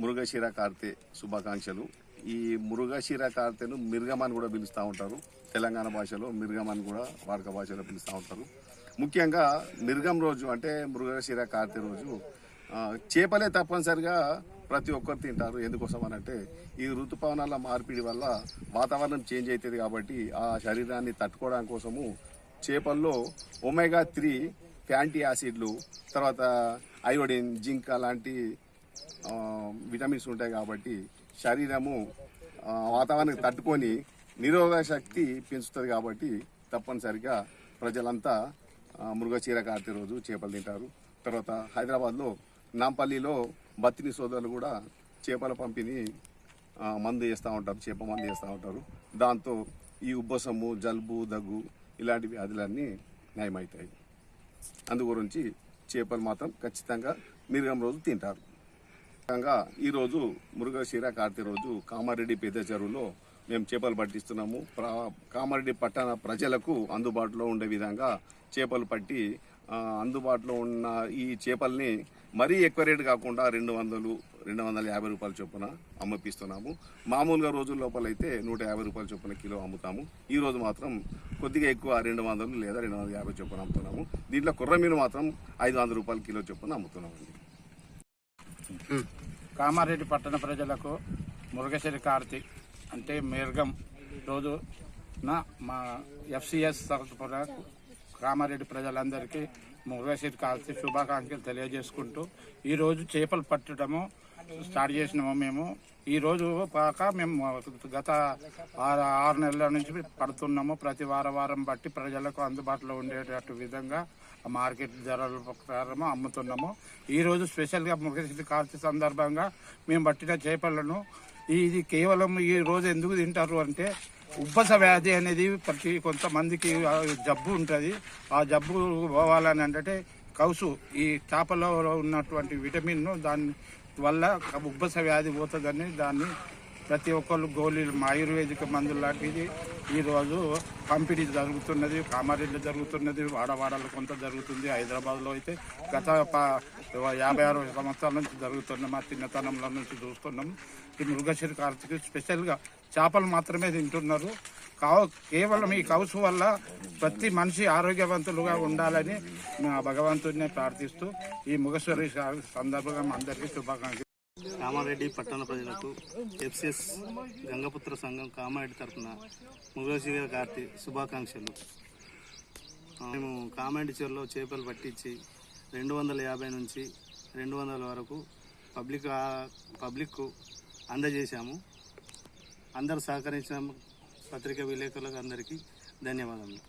మురుగశిర కార్తె శుభాకాంక్షలు. ఈ మురుగశిర కార్తెను మిర్గం అని కూడా పిలుస్తూ ఉంటారు. తెలంగాణ భాషలో మిర్గం అని కూడా వాడుక భాషలో పిలుస్తూ ఉంటారు. ముఖ్యంగా మిర్గం రోజు అంటే మృగశిర కార్తె రోజు చేపలే తప్పనిసరిగా ప్రతి ఒక్కరు తింటారు. ఎందుకోసం అనంటే ఈ ఋతుపవనాల మార్పిడి వల్ల వాతావరణం చేంజ్ అవుతుంది కాబట్టి ఆ శరీరాన్ని తట్టుకోవడం కోసము చేపల్లో ఒమేగా 3 ఫ్యాటీ యాసిడ్లు, తర్వాత అయోడిన్, జింక్ అలాంటి విటమిన్స్ ఉంటాయి కాబట్టి శరీరము వాతావరణానికి తట్టుకొని నిరోధక శక్తి పెంచుతుంది. కాబట్టి తప్పనిసరిగా ప్రజలంతా మృగశిర కార్తె రోజు చేపలు తింటారు. తర్వాత హైదరాబాద్లో నాంపల్లిలో బత్తిని సోదరులు కూడా చేపల పంపిణీ మందు చేస్తూ ఉంటారు, చేప మందు చేస్తూ ఉంటారు. దాంతో ఈ ఉబ్బసము, జలుబు, దగ్గు ఇలాంటి వ్యాధులన్నీ నయమవుతాయి. అందు గురించి చేపలు మాత్రం ఖచ్చితంగా మిర్గం రోజు తింటారు. ఈరోజు మృగశిర కార్తె రోజు కామారెడ్డి పెద్ద చెరువులో మేము చేపలు పట్టిస్తున్నాము. కామారెడ్డి పట్టణ ప్రజలకు అందుబాటులో ఉండే విధంగా చేపలు పట్టి అందుబాటులో ఉన్న ఈ చేపల్ని మరీ ఎక్కువ రేటు కాకుండా 200-250 రూపాయల చొప్పున అమ్మపిస్తున్నాము. మామూలుగా రోజుల లోపలైతే 150 రూపాయల చొప్పున కిలో అమ్ముతాము. ఈ రోజు మాత్రం కొద్దిగా ఎక్కువ 200 లేదా 250 చొప్పున అమ్ముతున్నాము. దీంట్లో కుర్రమీను మాత్రం 500 రూపాయల కిలో చొప్పున అమ్ముతున్నామండి. కామారెడ్డి పట్టణ ప్రజలకు మురుగశిర కార్తె అంటే మిర్గం రోజున మా FCS తరఫున కామారెడ్డి ప్రజలందరికీ మృగశిర కార్తె శుభాకాంక్షలు తెలియజేసుకుంటూ ఈరోజు చేపలు పట్టడము స్టార్ట్ చేసినాము. మేము ఈరోజు కాక మేము గత 6 నెలల నుంచి పడుతున్నాము. ప్రతి వారం బట్టి ప్రజలకు అందుబాటులో ఉండేటట్టు విధంగా మార్కెట్ ధరల ప్రకారం అమ్ముతున్నాము. ఈరోజు స్పెషల్గా మృగశిర కార్తె సందర్భంగా మేము పట్టిన చేపలను ఇది కేవలం ఈ రోజు ఎందుకు తింటారు అంటే ఉబ్బస వ్యాధి అనేది ప్రతి కొంతమందికి జబ్బు ఉంటుంది. ఆ జబ్బు పోవాలని అంటే కౌసు ఈ చేపలో ఉన్నటువంటి విటమిన్ దాని వల్ల ఉబ్బస వ్యాధి పోతుందని దాన్ని ప్రతి ఒక్కళ్ళు గోళీలు ఆయుర్వేదిక మందులు లాంటిది ఈరోజు పంపిణీ జరుగుతున్నది. కామారెడ్డిలో జరుగుతున్నది, వాడవాడలో కొంత జరుగుతుంది. హైదరాబాద్లో అయితే గత 56 సంవత్సరాల నుంచి జరుగుతున్నాం. మా చిన్నతనంలో నుంచి చూస్తున్నాం. ఈ మృగశిర కార్తెకి స్పెషల్గా చేపలు మాత్రమే తింటున్నారు. కేవలం ఈ కౌసు వల్ల ప్రతి మనిషి ఆరోగ్యవంతులుగా ఉండాలని భగవంతుడిని ప్రార్థిస్తూ ఈ మృగశిర సందర్భంగా అందరికీ శుభాకాంక్షలు. కామారెడ్డి పట్టణ ప్రజలకు FCS గంగపుత్ర సంఘం కామారెడ్డి తరఫున మృగశిర కార్తె శుభాకాంక్షలు. మేము కామారెడ్డి చెరువులో చేపలు పట్టించి 250 నుంచి 200 వరకు పబ్లిక్కు అందజేశాము. అందరూ సహకరించిన పత్రికా విలేకరులకు అందరికీ ధన్యవాదాలు.